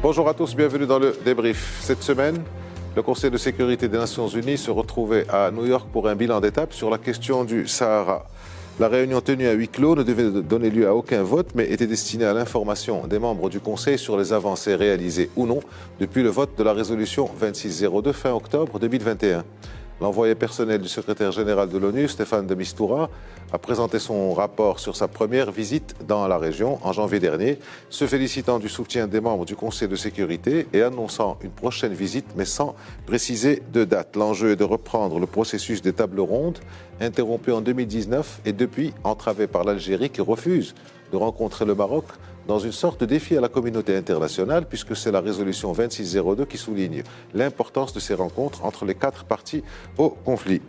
Bonjour à tous, bienvenue dans le débrief. Cette semaine, le Conseil de sécurité des Nations Unies se retrouvait à New York pour un bilan d'étape sur la question du Sahara. La réunion tenue à huis clos ne devait donner lieu à aucun vote, mais était destinée à l'information des membres du Conseil sur les avancées réalisées ou non depuis le vote de la résolution 2602 fin octobre 2021. L'envoyé personnel du secrétaire général de l'ONU, Staffan de Mistura, a présenté son rapport sur sa première visite dans la région en janvier dernier, se félicitant du soutien des membres du Conseil de sécurité et annonçant une prochaine visite, mais sans préciser de date. L'enjeu est de reprendre le processus des tables rondes, interrompu en 2019 et depuis entravé par l'Algérie qui refuse de rencontrer le Maroc dans une sorte de défi à la communauté internationale, puisque c'est la résolution 2602 qui souligne l'importance de ces rencontres entre les quatre parties au conflit.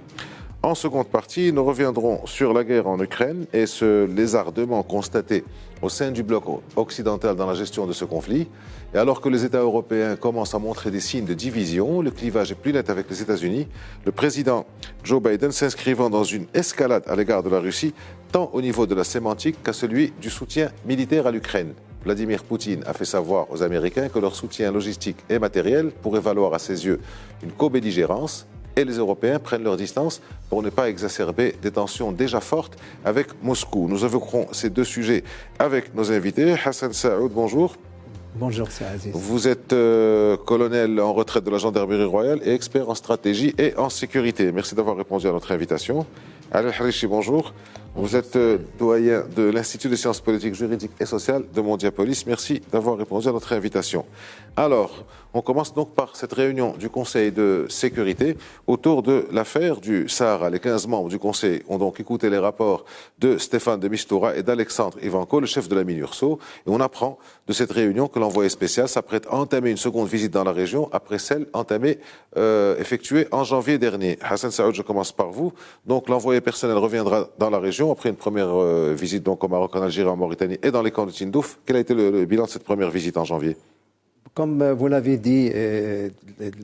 En seconde partie, nous reviendrons sur la guerre en Ukraine et ce lézardement constaté au sein du bloc occidental dans la gestion de ce conflit. Et alors que les États européens commencent à montrer des signes de division, le clivage est plus net avec les États-Unis, le président Joe Biden s'inscrivant dans une escalade à l'égard de la Russie, tant au niveau de la sémantique qu'à celui du soutien militaire à l'Ukraine. Vladimir Poutine a fait savoir aux Américains que leur soutien logistique et matériel pourrait valoir à ses yeux une co-belligérance, et les Européens prennent leur distance pour ne pas exacerber des tensions déjà fortes avec Moscou. Nous évoquerons ces deux sujets avec nos invités. Hassan Saoud, bonjour. Bonjour, c'est Aziz. Vous êtes colonel en retraite de la gendarmerie royale et expert en stratégie et en sécurité. Merci d'avoir répondu à notre invitation. Al Harichi, bonjour. Vous êtes doyen de l'Institut des sciences politiques, juridiques et sociales de Mondiapolis. Merci d'avoir répondu à notre invitation. Alors, on commence donc par cette réunion du Conseil de sécurité autour de l'affaire du Sahara. Les 15 membres du Conseil ont donc écouté les rapports de Stéphane de Mistura et d'Alexandre Ivanko, le chef de la MINURSO. Et on apprend de cette réunion que l'envoyé spécial s'apprête à entamer une seconde visite dans la région après celle effectuée en janvier dernier. Hassan Saoud, je commence par vous. Donc, l'envoyé personnel reviendra dans la région après une première visite donc au Maroc, en Algérie, en Mauritanie et dans les camps de Tindouf. Quel a été le bilan de cette première visite en janvier ? Comme vous l'avez dit,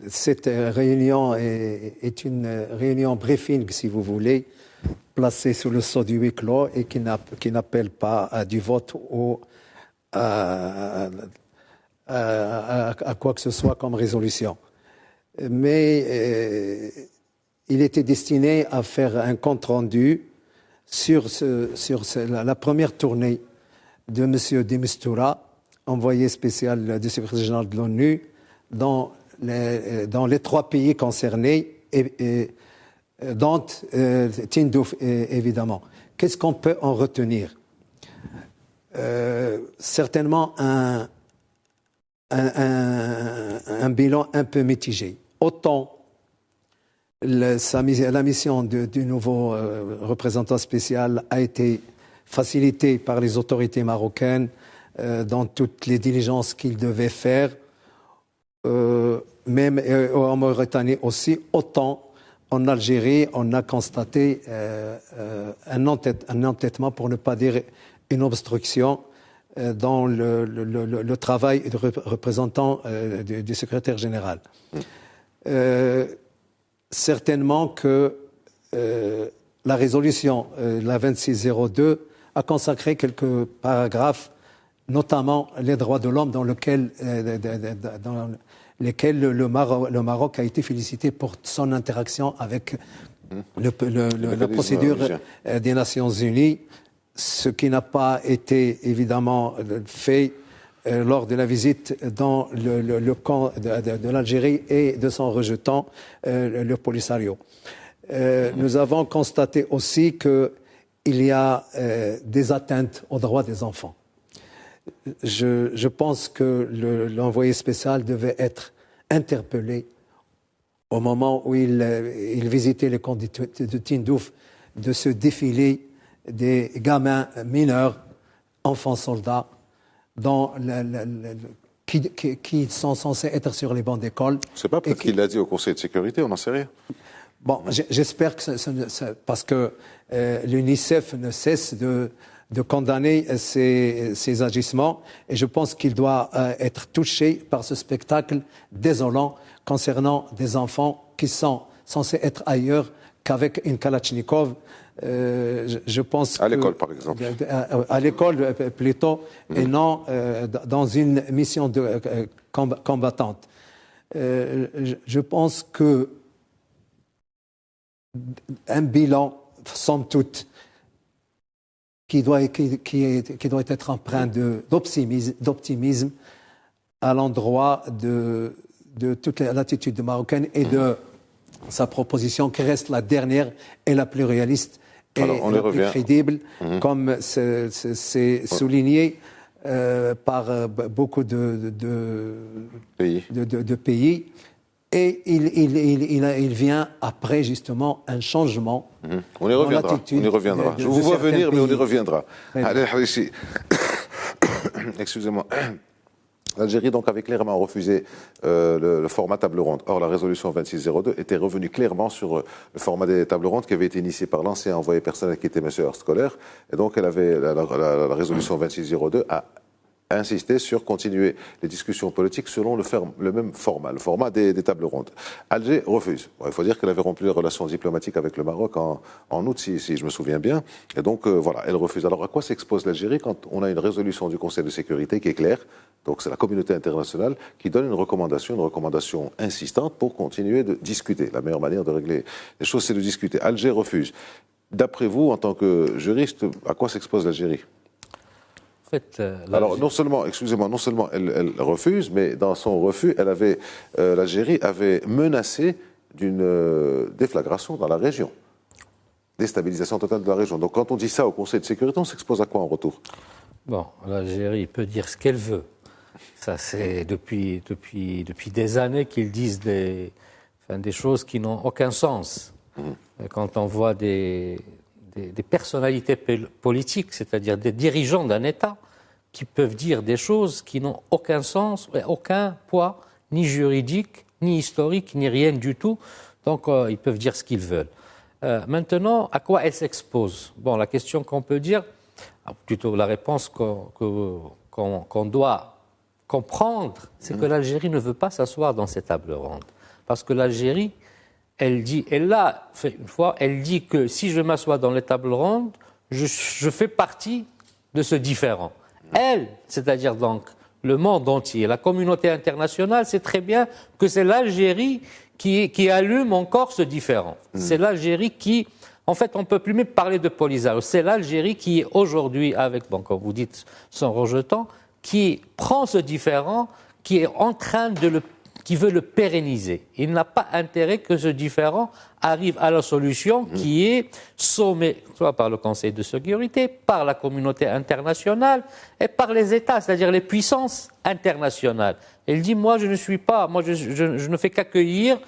cette réunion est une réunion briefing, si vous voulez, placée sous le sceau du huis clos et qui n'appelle pas à du vote ou à quoi que ce soit comme résolution. Mais il était destiné à faire un compte-rendu sur la première tournée de M. de Mistura, envoyé spécial du secrétaire général de l'ONU, dans les trois pays concernés, dont Tindouf, évidemment. Qu'est-ce qu'on peut en retenir ? Certainement un bilan un peu mitigé. Autant la mission du nouveau représentant spécial a été facilitée par les autorités marocaines dans toutes les diligences qu'il devait faire, même en Mauritanie aussi, autant en Algérie, on a constaté un entêtement, pour ne pas dire une obstruction, dans le travail du représentant du secrétaire général. Certainement que la résolution, la 2602, a consacré quelques paragraphes, notamment les droits de l'homme, dans lesquels le Maroc a été félicité pour son interaction avec la procédure des Nations Unies, ce qui n'a pas été évidemment fait lors de la visite dans le camp de l'Algérie et de son rejetant, le Polisario. Nous avons constaté aussi qu'il y a des atteintes aux droits des enfants. Je pense que l'envoyé spécial devait être interpellé au moment où il visitait les camps de Tindouf, de ce défilé des gamins mineurs, enfants soldats, qui sont censés être sur les bancs d'école. C'est pas peut-être qu'il l'a dit au Conseil de sécurité, on n'en sait rien. Bon, j'espère que parce que l'UNICEF ne cesse de condamner ces agissements, et je pense qu'il doit être touché par ce spectacle désolant concernant des enfants qui sont censés être ailleurs qu'avec une Kalachnikov je pense à l'école, par exemple. À l'école, plutôt, et non dans une mission combattante. Je pense que un bilan, somme toute, qui doit être empreint d'optimisme à l'endroit de toute l'attitude marocaine et de sa proposition qui reste la dernière et la plus réaliste et la plus crédible, comme c'est souligné par beaucoup de pays. Et il vient après, justement, un changement. On y reviendra. Je vous vois venir, mais on y reviendra. Allez, excusez-moi. L'Algérie, donc, avait clairement refusé le format table ronde. Or, la résolution 2602 était revenue clairement sur le format des tables rondes qui avait été initié par l'ancien envoyé personnel qui était M. Horst Kohler. Et donc, la résolution 2602 a insisté sur continuer les discussions politiques selon le même format, le format des tables rondes. Alger refuse. Bon, il faut dire qu'elle avait rompu les relations diplomatiques avec le Maroc en août, si je me souviens bien. Et donc, voilà, elle refuse. Alors, à quoi s'expose l'Algérie quand on a une résolution du Conseil de sécurité qui est claire? Donc, c'est la communauté internationale qui donne une recommandation insistante pour continuer de discuter. La meilleure manière de régler les choses, c'est de discuter. Alger refuse. D'après vous, en tant que juriste, à quoi s'expose l'Algérie? En fait, alors, non seulement elle refuse, mais dans son refus, l'Algérie avait menacé d'une déflagration dans la région. Déstabilisation totale de la région. Donc, quand on dit ça au Conseil de sécurité, on s'expose à quoi en retour? Bon, l'Algérie peut dire ce qu'elle veut. Ça, c'est depuis des années qu'ils disent des choses qui n'ont aucun sens. Quand on voit des personnalités politiques, c'est-à-dire des dirigeants d'un État, qui peuvent dire des choses qui n'ont aucun sens, aucun poids, ni juridique, ni historique, ni rien du tout. Donc, ils peuvent dire ce qu'ils veulent. Maintenant, à quoi elle s'expose? Bon, la question qu'on peut dire, plutôt la réponse qu'on doit comprendre, c'est que l'Algérie ne veut pas s'asseoir dans ces tables rondes. Parce que l'Algérie, elle l'a fait une fois, elle dit que si je m'assois dans les tables rondes, je fais partie de ce différend. Elle, c'est-à-dire donc le monde entier, la communauté internationale, sait très bien que c'est l'Algérie qui allume encore ce différend. C'est l'Algérie qui, en fait, on ne peut plus même parler de Polisario. C'est l'Algérie qui est aujourd'hui, comme vous dites, son rejetant, qui prend ce différend, qui est en train qui veut le pérenniser. Il n'a pas intérêt que ce différend arrive à la solution qui est sommée, soit par le Conseil de sécurité, par la communauté internationale et par les États, c'est-à-dire les puissances internationales. Il dit, moi je ne fais qu'accueillir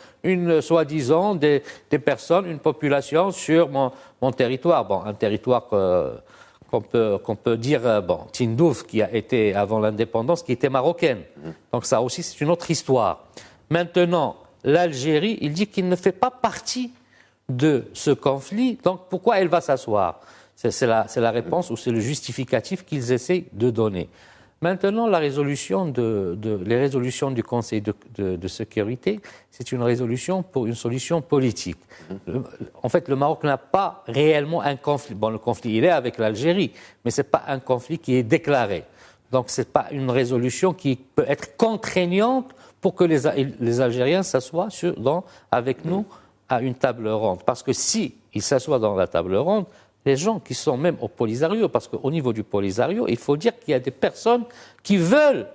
soi-disant des personnes, une population sur mon territoire. Bon, un territoire qu'on peut dire, Tindouf, qui a été, avant l'indépendance, qui était marocaine. Donc ça aussi, c'est une autre histoire. Maintenant, l'Algérie, il dit qu'il ne fait pas partie de ce conflit, donc pourquoi elle va s'asseoir? C'est la réponse ou c'est le justificatif qu'ils essaient de donner. Maintenant, les résolutions du Conseil de sécurité, c'est une résolution pour une solution politique. En fait, le Maroc n'a pas réellement un conflit. Bon, le conflit, il est avec l'Algérie, mais ce n'est pas un conflit qui est déclaré. Donc, ce n'est pas une résolution qui peut être contraignante pour que les Algériens s'assoient avec nous à une table ronde. Parce que si ils s'assoient dans la table ronde, les gens qui sont même au Polisario, parce qu'au niveau du Polisario, il faut dire qu'il y a des personnes qui veulent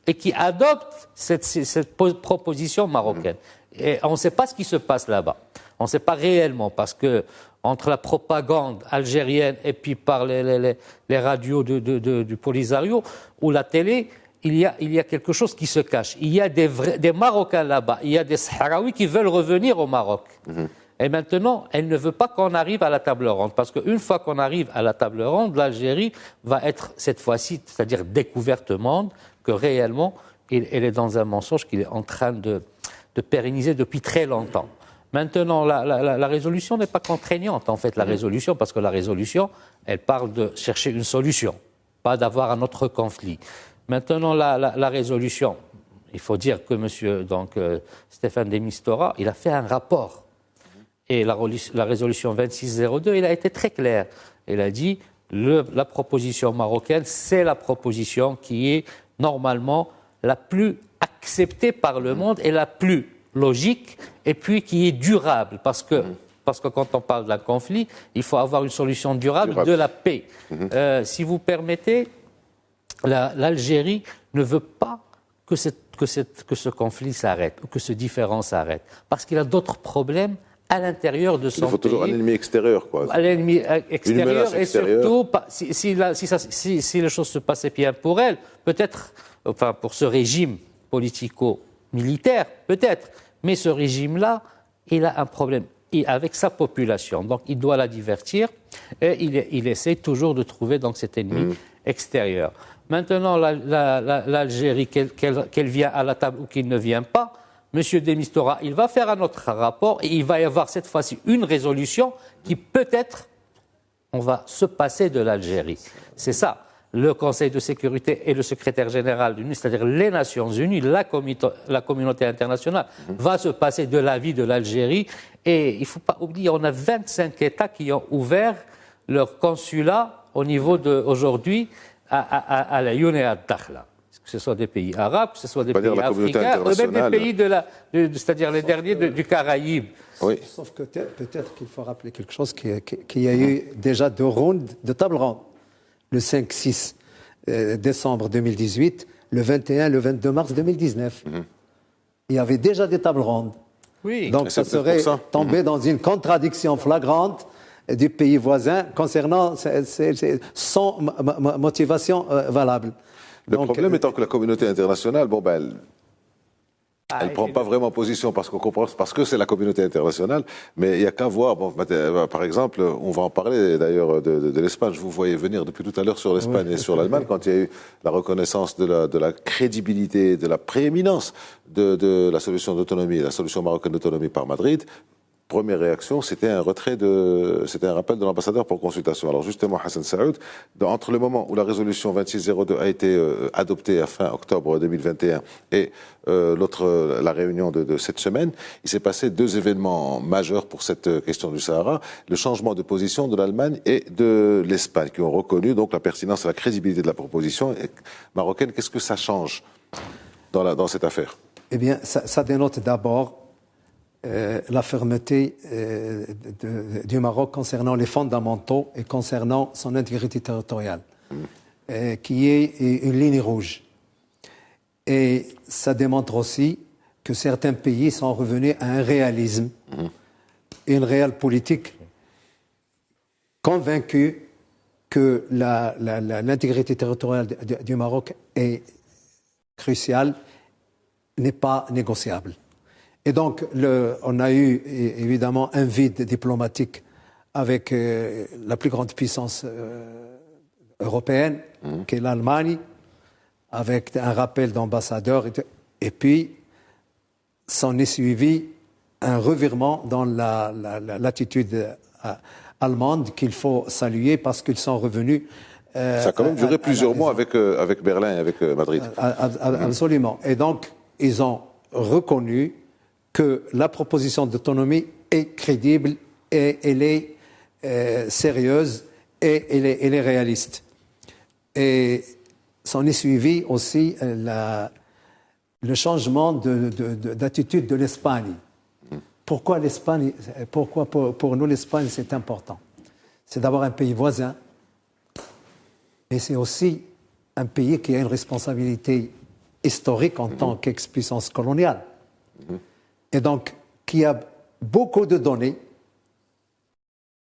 et qui adoptent cette proposition marocaine. Et on ne sait pas ce qui se passe là-bas. On ne sait pas réellement, parce que entre la propagande algérienne et puis par les radios du Polisario ou la télé, il y a quelque chose qui se cache. Il y a des Marocains là-bas, il y a des Sahraouis qui veulent revenir au Maroc. Et maintenant, elle ne veut pas qu'on arrive à la table ronde, parce qu'une fois qu'on arrive à la table ronde, l'Algérie va être cette fois-ci, c'est-à-dire découverte monde, que réellement, elle est dans un mensonge qu'il est en train de pérenniser depuis très longtemps. Maintenant, la résolution n'est pas contraignante, en fait, la résolution, parce que la résolution, elle parle de chercher une solution, pas d'avoir un autre conflit. Maintenant, la résolution, il faut dire que Stéphane de Mistura, il a fait un rapport Et la résolution 2602, il a été très clair. Il a dit la proposition marocaine, c'est la proposition qui est normalement la plus acceptée par le monde et la plus logique, et puis qui est durable. Parce que quand on parle d'un conflit, il faut avoir une solution durable. De la paix. Si vous permettez, l'Algérie ne veut pas que ce conflit s'arrête, ou que ce différend s'arrête. Parce qu'il a d'autres problèmes à l'intérieur de son pays. Il faut toujours un ennemi extérieur, quoi. Un ennemi extérieur, et extérieure. surtout, si les choses se passaient bien pour elle, peut-être, enfin pour ce régime politico-militaire, peut-être, mais ce régime-là, il a un problème avec sa population. Donc il doit la divertir, et il essaie toujours de trouver donc cet ennemi extérieur. Maintenant, l'Algérie, qu'elle vient à la table ou qu'elle ne vient pas, M. de Mistura, il va faire un autre rapport et il va y avoir cette fois-ci une résolution qui peut-être, on va se passer de l'Algérie. C'est ça. Le Conseil de sécurité et le secrétaire général de l'ONU, c'est-à-dire les Nations Unies, la communauté internationale, va se passer de l'avis de l'Algérie. Et il ne faut pas oublier, on a 25 États qui ont ouvert leur consulat au niveau aujourd'hui à la Lyon et à Dakhla. Que ce soit des pays arabes, que ce soit des pays africains, ou même des pays c'est-à-dire les derniers du Caraïbes. Oui. Sauf que peut-être qu'il faut rappeler quelque chose, qu'il y a eu déjà 2 rounds de table ronde. Le 5-6 décembre 2018, le 21, le 22 mars 2019. Il y avait déjà des tables rondes. Oui. Donc ça serait tombé dans une contradiction flagrante du pays voisin concernant sans motivation valable. Le problème étant que la communauté internationale, elle ne prend pas vraiment position parce que c'est la communauté internationale, mais il n'y a qu'à voir. Par exemple, on va en parler d'ailleurs de l'Espagne. Je vous voyais venir depuis tout à l'heure sur l'Espagne et sur l'Allemagne quand il y a eu la reconnaissance de la crédibilité, de la prééminence de la solution d'autonomie, la solution marocaine d'autonomie par Madrid. Première réaction, c'était un rappel de l'ambassadeur pour consultation. Alors justement, Hassan Saoud, entre le moment où la résolution 2602 a été adoptée à fin octobre 2021 et la réunion de cette semaine, il s'est passé 2 événements majeurs pour cette question du Sahara. Le changement de position de l'Allemagne et de l'Espagne, qui ont reconnu donc la pertinence et la crédibilité de la proposition marocaine. Qu'est-ce que ça change dans cette affaire? Eh bien, ça dénote d'abord la fermeté du Maroc concernant les fondamentaux et concernant son intégrité territoriale, qui est une ligne rouge. Et ça démontre aussi que certains pays sont revenus à un réalisme, une réelle politique, convaincus que l'intégrité territoriale du Maroc est cruciale, n'est pas négociable. Et donc, on a eu évidemment un vide diplomatique avec la plus grande puissance européenne, qui est l'Allemagne, avec un rappel d'ambassadeur. Et puis, s'en est suivi un revirement dans l'attitude allemande qu'il faut saluer parce qu'ils sont revenus. Ça a quand même duré plusieurs mois avec Berlin et avec Madrid. Absolument. Et donc, ils ont reconnu que la proposition d'autonomie est crédible et elle est sérieuse et elle est réaliste. Et s'en est suivi aussi le changement d'attitude de l'Espagne. Pourquoi l'Espagne? Pourquoi pour nous l'Espagne c'est important? C'est d'abord un pays voisin, mais c'est aussi un pays qui a une responsabilité historique en tant qu'ex-puissance coloniale. Et donc, qui a beaucoup de données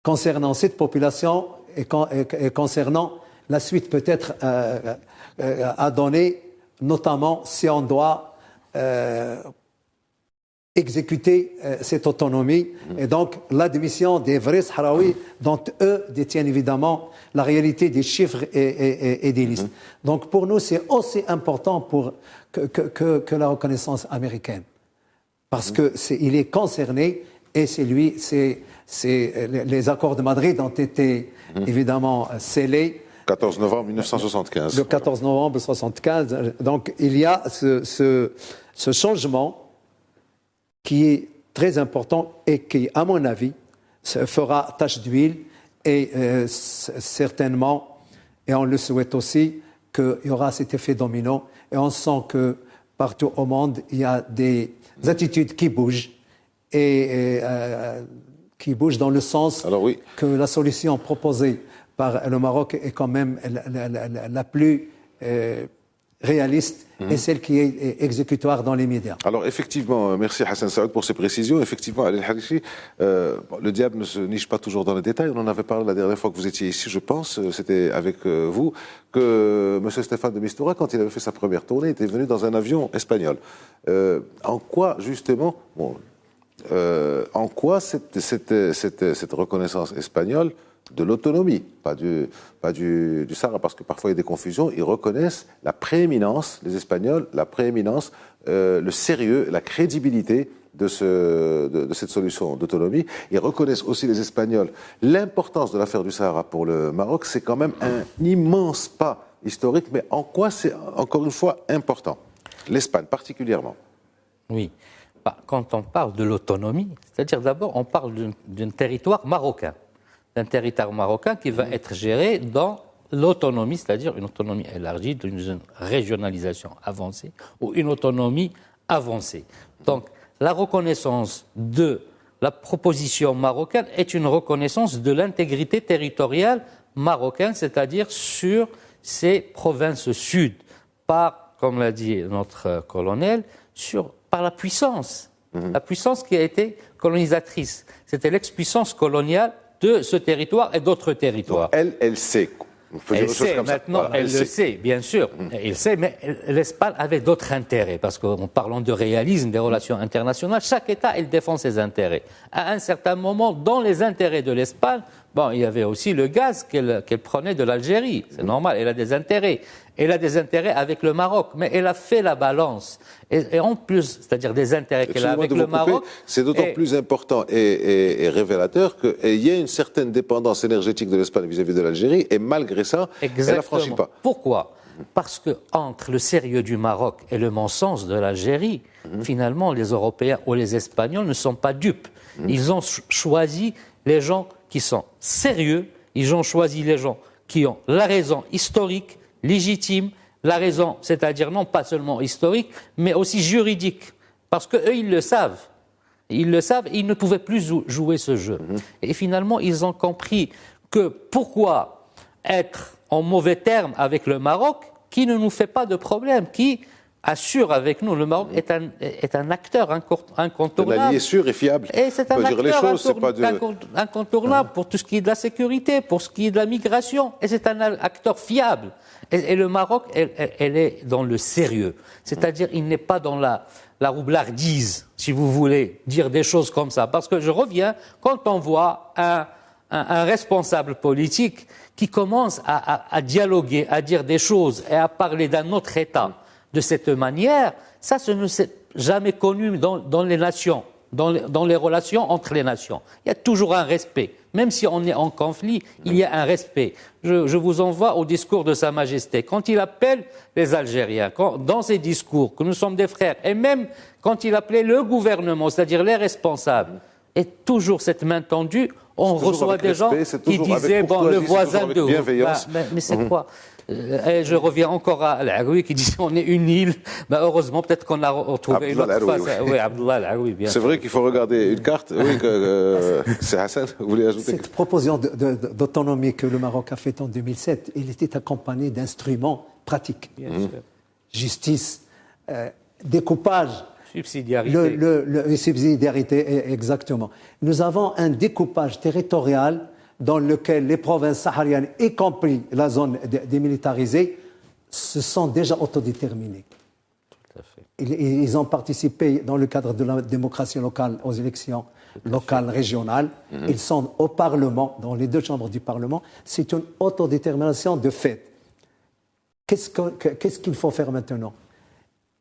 concernant cette population et concernant la suite peut-être à donner, notamment si on doit exécuter cette autonomie et donc l'admission des vrais Sahraouis dont eux détiennent évidemment la réalité des chiffres et des listes. Donc pour nous, c'est aussi important que la reconnaissance américaine. Parce qu'il est concerné et les accords de Madrid ont été évidemment scellés. 14 novembre 1975. Le 14 novembre 1975. Donc il y a ce changement qui est très important et qui, à mon avis, fera tache d'huile et certainement, et on le souhaite aussi, qu'il y aura cet effet domino. Et on sent que partout au monde, il y a des attitudes qui bougent et qui bougent dans le sens que la solution proposée par le Maroc est quand même la plus réaliste et celle qui est exécutoire dans les médias. Alors effectivement, merci Hassan Saoud pour ces précisions. Effectivement, Ali El-Harichi, le diable ne se niche pas toujours dans les détails. On en avait parlé la dernière fois que vous étiez ici, je pense, c'était avec vous, que M. Stéphane de Mistura, quand il avait fait sa première tournée, était venu dans un avion espagnol. En quoi, justement, en quoi cette reconnaissance espagnole de l'autonomie, pas du Sahara, parce que parfois il y a des confusions, ils reconnaissent la prééminence, les Espagnols, la prééminence, le sérieux, la crédibilité de cette solution d'autonomie. Ils reconnaissent aussi, les Espagnols, l'importance de l'affaire du Sahara pour le Maroc. C'est quand même un immense pas historique, mais en quoi c'est, encore une fois, important? L'Espagne, particulièrement. Oui. Quand on parle de l'autonomie, c'est-à-dire d'abord, on parle d'un territoire marocain. D'un territoire marocain qui va être géré dans l'autonomie, c'est-à-dire une autonomie élargie, d'une régionalisation avancée ou une autonomie avancée. Donc, la reconnaissance de la proposition marocaine est une reconnaissance de l'intégrité territoriale marocaine, c'est-à-dire sur ces provinces sud, par, comme l'a dit notre colonel, par la puissance qui a été colonisatrice. C'était l'ex-puissance coloniale de ce territoire et d'autres territoires. Donc elle sait. Elle sait, maintenant, voilà, elle le sait, bien sûr. Elle sait, mais l'Espagne avait d'autres intérêts, parce qu'en parlant de réalisme, des relations internationales, chaque État, il défend ses intérêts. À un certain moment, dans les intérêts de l'Espagne, il y avait aussi le gaz qu'elle prenait de l'Algérie. C'est normal, elle a des intérêts. Elle a des intérêts avec le Maroc, mais elle a fait la balance. Et en plus, c'est-à-dire des intérêts qu'elle a avec le Maroc... C'est d'autant plus important et révélateur qu'il y a une certaine dépendance énergétique de l'Espagne vis-à-vis de l'Algérie, et malgré ça, elle ne la franchit pas. Pourquoi ? Parce qu'entre le sérieux du Maroc et le mensonge de l'Algérie, finalement, les Européens ou les Espagnols ne sont pas dupes. Ils ont choisi les gens qui sont sérieux, ils ont choisi les gens qui ont la raison historique, légitime, la raison, c'est-à-dire non pas seulement historique, mais aussi juridique. Parce qu'eux, ils le savent. Ils le savent, ils ne pouvaient plus jouer ce jeu. Et finalement, ils ont compris que pourquoi être en mauvais termes avec le Maroc, qui ne nous fait pas de problème, qui assure avec nous, le Maroc est un acteur incontournable. Un allié sûr et fiable. Et c'est un acteur incontournable pour tout ce qui est de la sécurité, pour ce qui est de la migration. Et c'est un acteur fiable. Et le Maroc, elle est dans le sérieux. C'est-à-dire, il n'est pas dans la roublardise, si vous voulez dire des choses comme ça. Parce que je reviens, quand on voit un responsable politique qui commence à dialoguer, à dire des choses et à parler d'un autre État de cette manière, ça ne s'est jamais connu dans les nations, dans les relations entre les nations. Il y a toujours un respect. Même si on est en conflit, il y a un respect. Je vous envoie au discours de Sa Majesté. Quand il appelle les Algériens, dans ses discours, que nous sommes des frères, et même quand il appelait le gouvernement, c'est-à-dire les responsables, et toujours cette main tendue, on reçoit des gens qui disaient, le voisin de vous. Mais c'est quoi ? Et je reviens encore à Al-Aoui qui dit on est une île. Heureusement, peut-être qu'on a retrouvé une autre face. Oui, Abdullah Al-Aoui, bien sûr. C'est vrai qu'il faut regarder une carte. Oui, c'est Hassan, vous voulez ajouter? Cette proposition d'autonomie que le Maroc a faite en 2007, il était accompagné d'instruments pratiques. Bien sûr. Justice, découpage. Subsidiarité. Subsidiarité, exactement. Nous avons un découpage territorial dans lequel les provinces sahariennes, y compris la zone démilitarisée, se sont déjà autodéterminées. Tout à fait. Ils ont participé dans le cadre de la démocratie locale aux élections locales, régionales. Ils sont au Parlement, dans les deux chambres du Parlement. C'est une autodétermination de fait. Qu'est-ce qu'il faut faire maintenant ?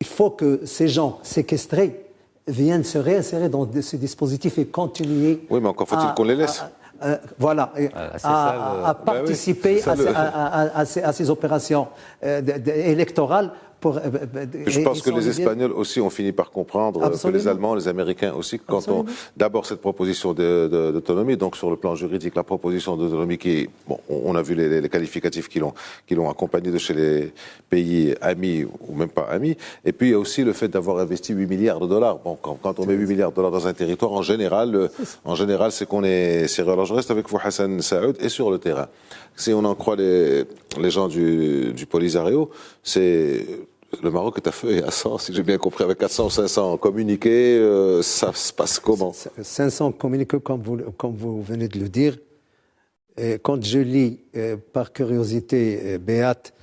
Il faut que ces gens séquestrés viennent se réinsérer dans ce dispositif et continuer. Oui, mais encore faut-il qu'on les laisse. À participer à ces opérations électorales Je pense que les Espagnols aussi ont fini par comprendre, que les Allemands, les Américains aussi, quand on d'abord cette proposition d'autonomie, donc sur le plan juridique, la proposition d'autonomie qui, bon, on a vu les qualificatifs qui l'ont accompagné de chez les pays amis ou même pas amis, et puis il y a aussi le fait d'avoir investi 8 milliards de dollars. Bon, quand on met 8 milliards de dollars dans un territoire, en général, c'est qu'on est sérieux. Alors je reste avec vous, Hassan Saoud, et sur le terrain. Si on en croit les gens du Polisario, c'est le Maroc est à feu et à sang, si j'ai bien compris, avec 400 ou 500 communiqués. Ça se passe comment? 500 communiqués, comme vous venez de le dire. Et quand je lis, par curiosité, béate,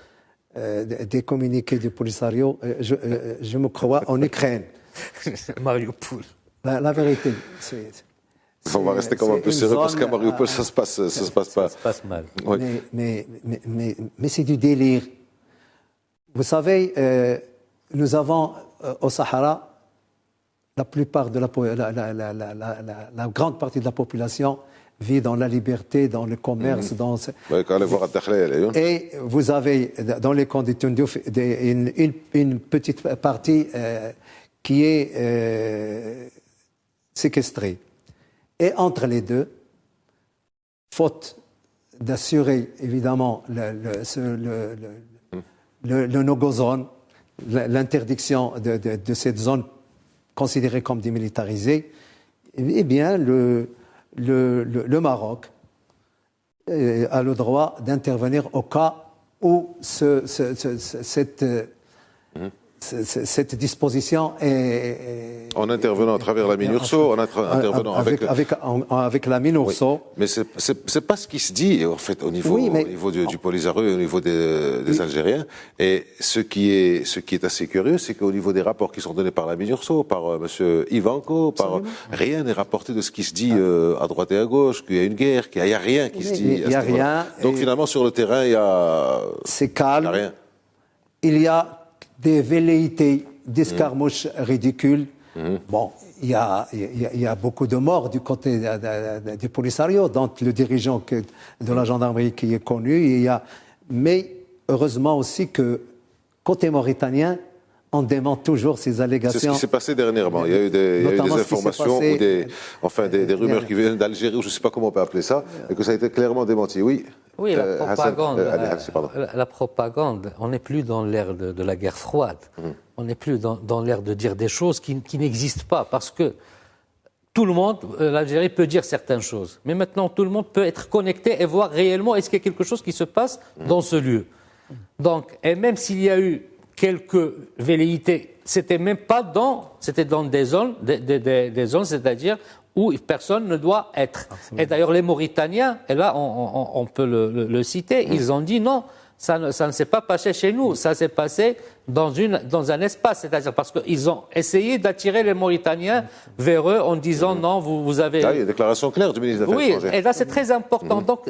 des communiqués du Polisario, je me crois en Ukraine. Mariupol. La vérité, on va rester comme un peu sérieux parce qu'à Mariupol, ça se passe pas. Ça se passe mal. Oui. Mais c'est du délire. Vous savez, nous avons au Sahara, la plupart de la grande partie de la population vit dans la liberté, dans le commerce, et vous avez dans les camps de Tindouf une petite partie qui est séquestrée. Et entre les deux, faute d'assurer évidemment le no-go zone, l'interdiction de cette zone considérée comme démilitarisée, eh bien le Maroc a le droit d'intervenir au cas où cette disposition est... En intervenant à travers la MINURSO, en intervenant avec la MINURSO. Oui. Mais c'est pas ce qui se dit, en fait, au niveau du Polisario et au niveau des Algériens. Et ce qui est assez curieux, c'est qu'au niveau des rapports qui sont donnés par la MINURSO, par monsieur Ivanko, rien n'est rapporté de ce qui se dit à droite et à gauche, qu'il y a une guerre, qu'il n'y a rien qui se dit. Il n'y a rien. Donc finalement, sur le terrain, il y a... C'est calme. Il n'y a rien. Il y a des velléités d'escarmouches ridicules. Bon, il y a beaucoup de morts du côté du Polisario, dont le dirigeant de la gendarmerie qui est connu. Mais heureusement aussi que côté mauritanien, on dément toujours ces allégations. C'est ce qui s'est passé dernièrement. Il y a eu des informations ou des rumeurs qui viennent d'Algérie, ou je ne sais pas comment on peut appeler ça, et que ça a été clairement démenti. Oui, la propagande, on n'est plus dans l'ère de la guerre froide. On n'est plus dans l'ère de dire des choses qui n'existent pas, parce que tout le monde, l'Algérie peut dire certaines choses, mais maintenant tout le monde peut être connecté et voir réellement est-ce qu'il y a quelque chose qui se passe dans ce lieu. Donc, et même s'il y a eu quelques velléités, c'était dans des zones, c'est-à-dire où personne ne doit être. Absolument. Et d'ailleurs, les Mauritaniens, et là, on peut le citer, ils ont dit non, ça ne s'est pas passé chez nous, ça s'est passé dans un espace, c'est-à-dire parce qu'ils ont essayé d'attirer les Mauritaniens vers eux en disant non, vous avez... Ah, il y a une déclaration claire du ministre des Affaires étrangères. Oui, et là, c'est très important. Donc,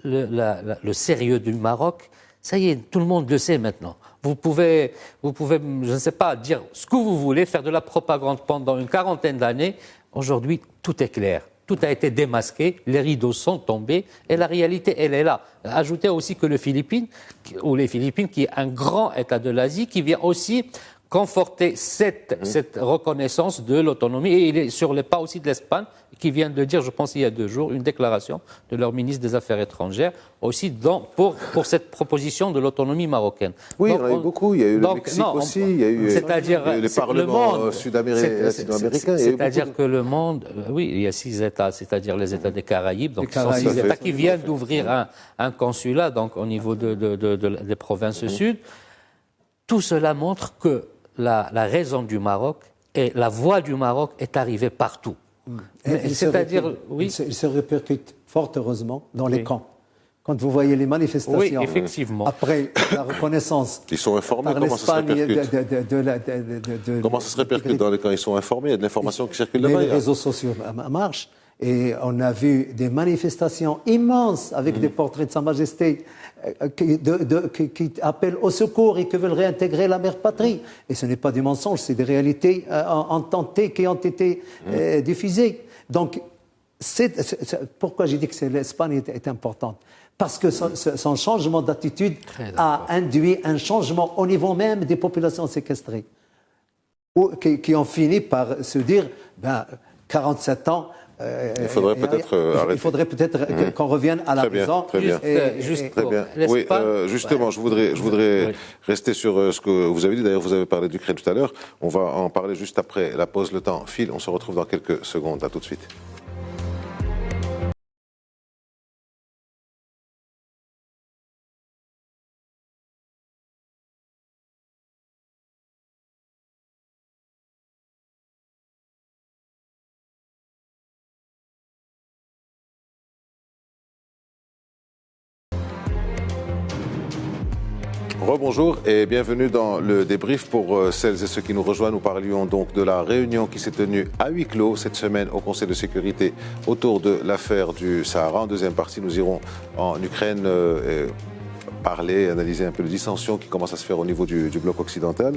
le sérieux du Maroc, ça y est, tout le monde le sait maintenant. Vous pouvez, je ne sais pas, dire ce que vous voulez, faire de la propagande pendant une quarantaine d'années. Aujourd'hui, tout est clair. Tout a été démasqué, les rideaux sont tombés et la réalité, elle est là. Ajoutez aussi que les Philippines, qui est un grand État de l'Asie, qui vient aussi conforter cette reconnaissance de l'autonomie. Et il est sur les pas aussi de l'Espagne, qui vient de dire, je pense il y a 2 jours, une déclaration de leur ministre des Affaires étrangères, aussi pour cette proposition de l'autonomie marocaine. Oui, donc, il y en a eu beaucoup. Il y a eu le Mexique aussi, il y a eu les parlements sud-américains. C'est-à-dire que le monde, oui, il y a 6 États, c'est-à-dire les États des Caraïbes, donc ce sont 6 États qui viennent d'ouvrir un consulat donc, au niveau des provinces sud. Tout cela montre que la raison du Maroc et la voix du Maroc est arrivée partout. Il se répercute fort heureusement dans les camps. Quand vous voyez les manifestations, effectivement. Après la reconnaissance, ils sont informés. Comment ça se répercute Comment ça se répercute dans les camps? Ils sont informés. Il y a de l'information qui circule là-bas. Les réseaux sociaux marchent. Et on a vu des manifestations immenses avec des portraits de Sa Majesté qui appellent au secours et qui veulent réintégrer la mère patrie. Et ce n'est pas des mensonges, c'est des réalités intentées qui ont été diffusées. Donc, Pourquoi j'ai dit que l'Espagne est importante? Parce que son changement d'attitude a induit un changement au niveau même des populations séquestrées, qui ont fini par se dire, 47 ans, il faudrait peut-être qu'on revienne à la raison. Très bien. Oui, justement, je voudrais rester sur ce que vous avez dit. D'ailleurs, vous avez parlé d'Ukraine tout à l'heure. On va en parler juste après la pause. Le temps file. On se retrouve dans quelques secondes. À tout de suite. Rebonjour et bienvenue dans le débrief. Pour celles et ceux qui nous rejoignent, nous parlions donc de la réunion qui s'est tenue à huis clos cette semaine au Conseil de sécurité autour de l'affaire du Sahara. En deuxième partie, nous irons en Ukraine parler, analyser un peu les dissensions qui commencent à se faire au niveau du bloc occidental.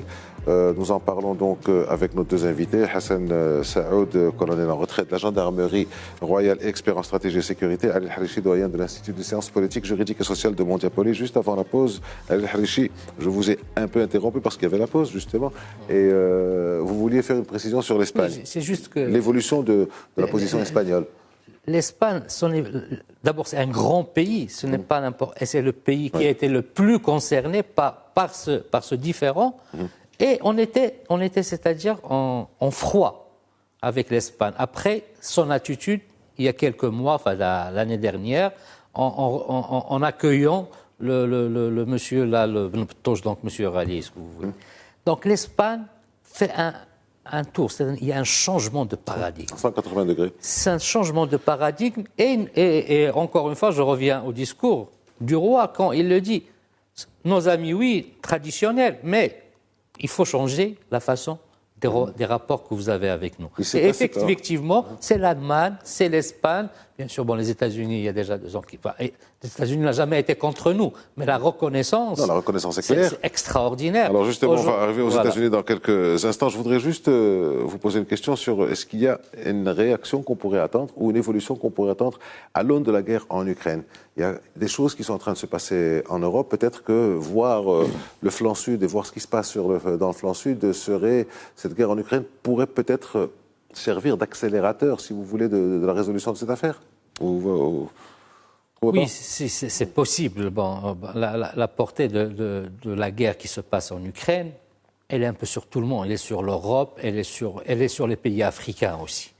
Nous en parlons donc avec nos deux invités, Hassan Saoud, colonel en retraite de la gendarmerie royale, expert en stratégie et sécurité, Ali El-Harichi, doyen de l'Institut de sciences politiques, juridiques et sociales de Mondiapolis. Juste avant la pause, Ali El-Harichi, je vous ai un peu interrompu parce qu'il y avait la pause justement, et vous vouliez faire une précision sur l'Espagne. Oui, c'est juste que l'évolution de la position espagnole. L'Espagne, d'abord, c'est un grand pays, ce n'est pas n'importe, et c'est le pays qui a été le plus concerné par ce différend. Et on était, c'est-à-dire en froid avec l'Espagne. Après son attitude, il y a quelques mois, enfin l'année dernière, en accueillant le monsieur là, donc monsieur Rally, vous voulez. Donc l'Espagne fait un tour, il y a un changement de paradigme. 180 degrés. C'est un changement de paradigme et encore une fois, je reviens au discours du roi quand il le dit. Nos amis, oui, traditionnels, mais il faut changer la façon des rapports que vous avez avec nous. Et effectivement, c'est l'Allemagne, c'est l'Espagne. Bien sûr, les États-Unis, il y a déjà 2 ans les États-Unis n'ont jamais été contre nous, mais la reconnaissance. Non, la reconnaissance est claire. C'est extraordinaire. Alors justement, on va arriver aux États-Unis dans quelques instants. Je voudrais juste vous poser une question sur est-ce qu'il y a une réaction qu'on pourrait attendre ou une évolution qu'on pourrait attendre à l'aune de la guerre en Ukraine. Il y a des choses qui sont en train de se passer en Europe. Peut-être que voir le flanc sud et voir ce qui se passe dans le flanc sud cette guerre en Ukraine pourrait peut-être servir d'accélérateur, si vous voulez, de la résolution de cette affaire. Oui, c'est possible. La portée de la guerre qui se passe en Ukraine, elle est un peu sur tout le monde. Elle est sur l'Europe, elle est sur les pays africains aussi.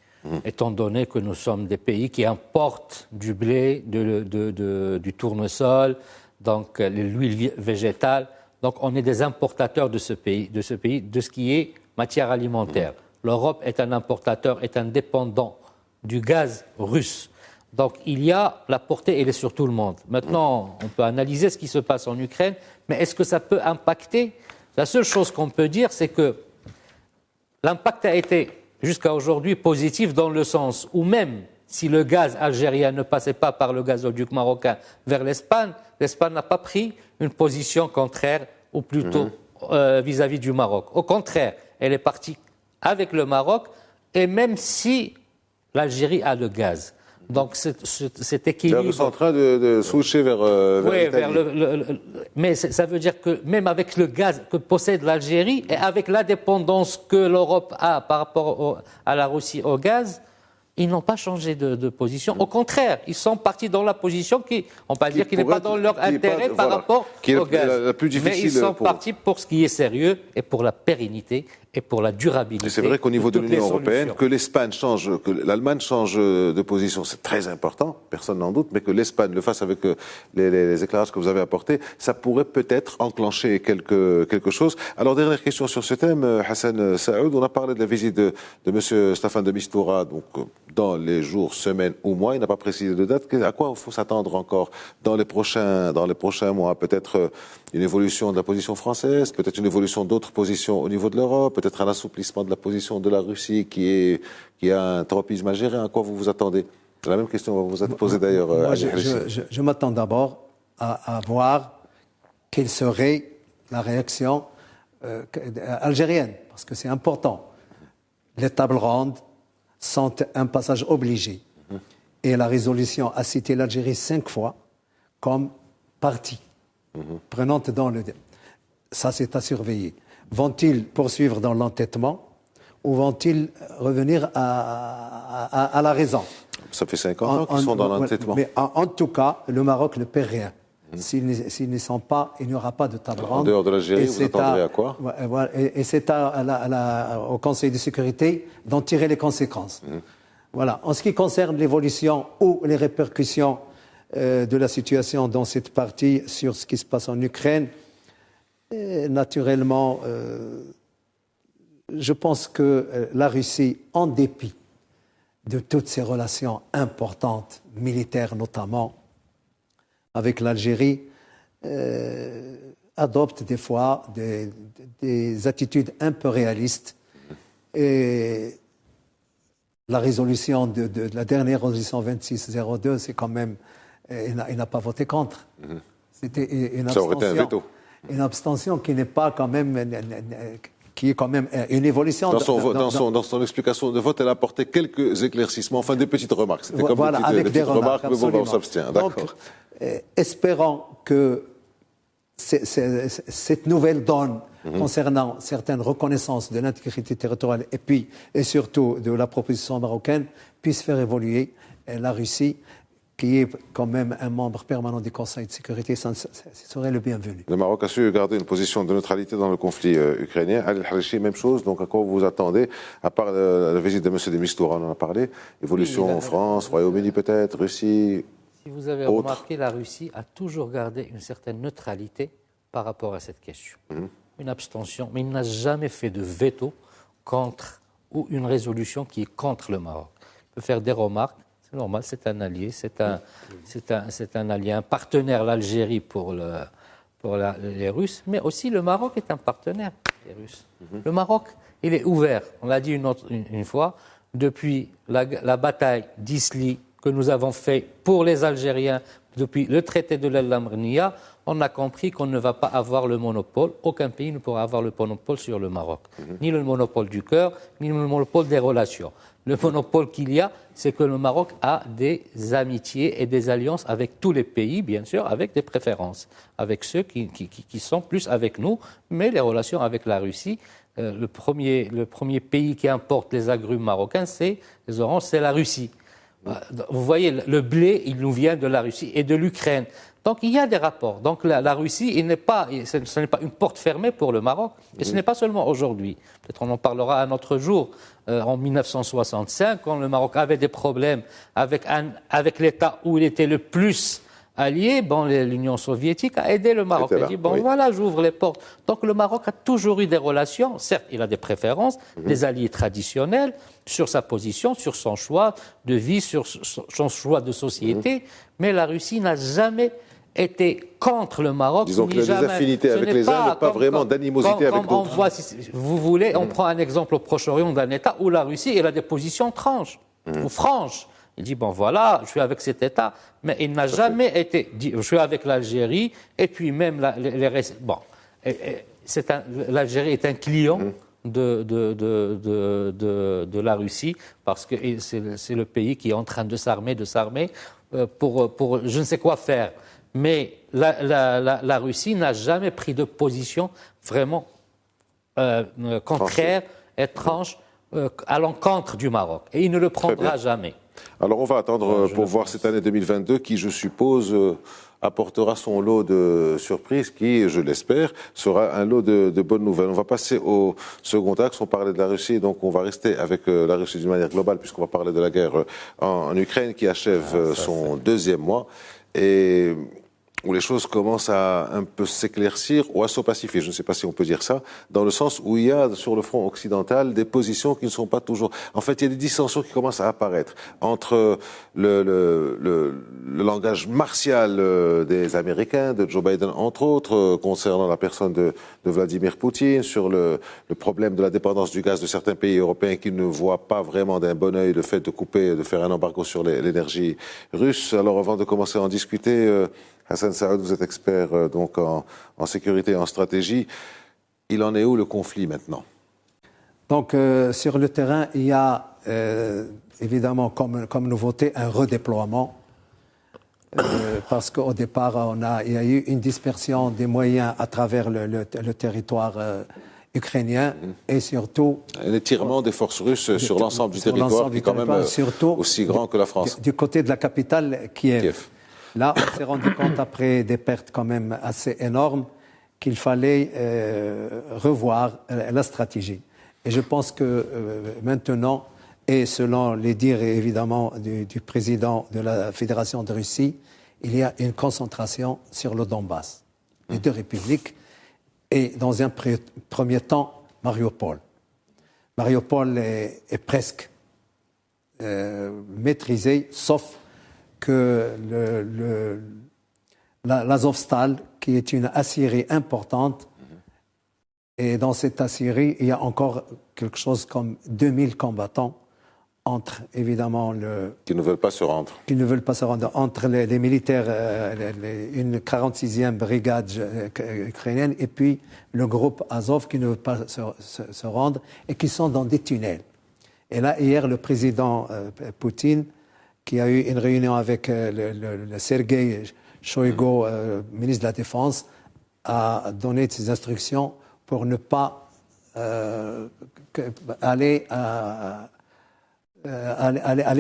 Étant donné que nous sommes des pays qui importent du blé, du tournesol, donc l'huile végétale. Donc on est des importateurs de ce pays, de ce qui est matière alimentaire. L'Europe est un importateur, est un dépendant du gaz russe. Donc il y a la portée, elle est sur tout le monde. Maintenant, on peut analyser ce qui se passe en Ukraine, mais est-ce que ça peut impacter? La seule chose qu'on peut dire, c'est que l'impact a été jusqu'à aujourd'hui positif dans le sens où même si le gaz algérien ne passait pas par le gazoduc marocain vers l'Espagne, l'Espagne n'a pas pris une position contraire ou plutôt vis-à-vis du Maroc. Au contraire, elle est partie avec le Maroc et même si l'Algérie a le gaz. Donc cet équilibre... Ils sont en train de switcher vers l'Italie. Mais ça veut dire que même avec le gaz que possède l'Algérie et avec la dépendance que l'Europe a par rapport à la Russie au gaz, ils n'ont pas changé de position. Au contraire, ils sont partis dans la position on peut dire qu'il n'est pas dans leur intérêt par rapport au gaz. La plus difficile. Mais ils sont partis pour ce qui est sérieux et pour la pérennité et pour la durabilité. C'est vrai qu'au niveau de l'Union européenne, que l'Espagne change, que l'Allemagne change de position, c'est très important, personne n'en doute, mais que l'Espagne le fasse avec les éclairages que vous avez apportés, ça pourrait peut-être enclencher quelque chose. Alors, dernière question sur ce thème, Hassan Saoud, on a parlé de la visite de M. Staffan de Mistura, donc dans les jours, semaines ou mois, il n'a pas précisé de date. À quoi il faut s'attendre encore dans les prochains mois? Peut-être une évolution de la position française, peut-être une évolution d'autres positions au niveau de l'Europe, peut-être un assouplissement de la position de la Russie qui a un tropisme à gérer. À quoi vous vous attendez? La même question va vous être posée d'ailleurs. Moi, je m'attends d'abord à voir quelle serait la réaction algérienne, parce que c'est important. Les tables rondes sont un passage obligé. Et la résolution a cité l'Algérie 5 fois comme partie prenante dans le... Ça, c'est à surveiller. Vont-ils poursuivre dans l'entêtement ou vont-ils revenir à la raison? Ça fait 50 ans qu'ils sont dans l'entêtement. Mais en tout cas, le Maroc ne paie rien. S'ils n'y sont pas, il n'y aura pas de table ronde. En dehors de l'Algérie, vous attendrez à quoi? Et c'est au Conseil de sécurité d'en tirer les conséquences. Voilà. En ce qui concerne l'évolution ou les répercussions de la situation dans cette partie sur ce qui se passe en Ukraine, naturellement, je pense que la Russie, en dépit de toutes ses relations importantes, militaires notamment, avec l'Algérie, adopte des fois des attitudes un peu réalistes. Et la résolution de la dernière résolution 2602, c'est quand même, il n'a pas voté contre. C'était une abstention. Ça aurait été un veto. Une abstention qui n'est pas quand même, qui est quand même une évolution. Dans son explication de vote, elle a apporté quelques éclaircissements, enfin des petites remarques. C'était comme voilà, avec des remarques, mais bon, on s'abstient. Donc, espérons que cette nouvelle donne concernant certaines reconnaissances de l'intégrité territoriale et surtout de la proposition marocaine puisse faire évoluer la Russie, qui est quand même un membre permanent du Conseil de sécurité, ça serait le bienvenu. Le Maroc a su garder une position de neutralité dans le conflit ukrainien. Ali El-Harichi, même chose. Donc, à quoi vous vous attendez? À part la visite de M. de Mistura, on en a parlé. Évolution en France, Royaume-Uni peut-être, Russie. Si vous avez remarqué, la Russie a toujours gardé une certaine neutralité par rapport à cette question. Une abstention, mais il n'a jamais fait de veto contre ou une résolution qui est contre le Maroc. Il peut faire des remarques. C'est normal, c'est un allié, c'est un allié, un partenaire, l'Algérie pour les Russes, mais aussi le Maroc est un partenaire des Russes. Le Maroc, il est ouvert, on l'a dit une fois, depuis la bataille d'Isli que nous avons fait pour les Algériens, depuis le traité de l'El-Lamrnia, on a compris qu'on ne va pas avoir le monopole, aucun pays ne pourra avoir le monopole sur le Maroc, ni le monopole du cœur, ni le monopole des relations. Le monopole qu'il y a, c'est que le Maroc a des amitiés et des alliances avec tous les pays, bien sûr, avec des préférences, avec ceux qui sont plus avec nous, mais les relations avec la Russie, le premier pays qui importe les agrumes marocains, les oranges, c'est la Russie. Vous voyez, le blé, il nous vient de la Russie et de l'Ukraine. Donc il y a des rapports. Donc la Russie, ce n'est pas une porte fermée pour le Maroc. Et ce n'est pas seulement aujourd'hui. Peut-être on en parlera un autre jour. En 1965, quand le Maroc avait des problèmes avec l'État où il était le plus allié, l'Union soviétique a aidé le Maroc. Il a dit, voilà, j'ouvre les portes. Donc le Maroc a toujours eu des relations. Certes, il a des préférences, des alliés traditionnels sur sa position, sur son choix de vie, sur son choix de société. Mais la Russie n'a jamais été contre le Maroc. Disons qu'il a des affinités avec les uns, mais pas vraiment d'animosité avec d'autres. Si vous voulez, on prend un exemple au Proche-Orient d'un État où la Russie elle a des positions ou franches. Il dit, voilà, je suis avec cet État, mais il n'a jamais été dit, je suis avec l'Algérie, et puis même l'Algérie est un client de la Russie, parce que c'est le pays qui est en train de s'armer pour je ne sais quoi faire. Mais la Russie n'a jamais pris de position vraiment contraire, étrange, à l'encontre du Maroc. Et il ne le prendra jamais. Alors on va attendre pour voir cette année 2022 qui, je suppose, apportera son lot de surprises qui, je l'espère, sera un lot de bonnes nouvelles. On va passer au second axe. On parlait de la Russie, donc on va rester avec la Russie d'une manière globale puisqu'on va parler de la guerre en Ukraine qui achève son deuxième mois. Et où les choses commencent à un peu s'éclaircir ou à s'opacifier, je ne sais pas si on peut dire ça, dans le sens où il y a sur le front occidental des positions qui ne sont pas toujours... En fait, il y a des dissensions qui commencent à apparaître entre le langage martial des Américains, de Joe Biden entre autres, concernant la personne de Vladimir Poutine, sur le problème de la dépendance du gaz de certains pays européens qui ne voient pas vraiment d'un bon œil le fait de faire un embargo sur l'énergie russe. Alors avant de commencer à en discuter... Hassan Saoud, vous êtes expert donc en sécurité et en stratégie. Il en est où le conflit maintenant? Donc, sur le terrain, il y a évidemment comme nouveauté un redéploiement. Parce qu'au départ, il y a eu une dispersion des moyens à travers le territoire ukrainien et surtout... Un étirement des forces russes sur l'ensemble du territoire qui est quand même aussi grand que la France. Du côté de la capitale, Kiev. Là, on s'est rendu compte, après des pertes quand même assez énormes, qu'il fallait revoir la stratégie. Et je pense que maintenant, et selon les dires évidemment du président de la Fédération de Russie, il y a une concentration sur le Donbass, les deux républiques, et dans un premier temps, Mariupol. Mariupol est presque maîtrisé, sauf que l'Azovstal, qui est une aciérie importante, et dans cette aciérie, il y a encore quelque chose comme 2000 combattants entre, évidemment, qui ne veulent pas se rendre. Qui ne veulent pas se rendre. Entre les militaires, une 46e brigade ukrainienne, et puis le groupe Azov qui ne veut pas se rendre, et qui sont dans des tunnels. Et là, hier, le président Poutine, qui a eu une réunion avec le Sergei Shoigu, ministre de la Défense, a donné ses instructions pour ne pas aller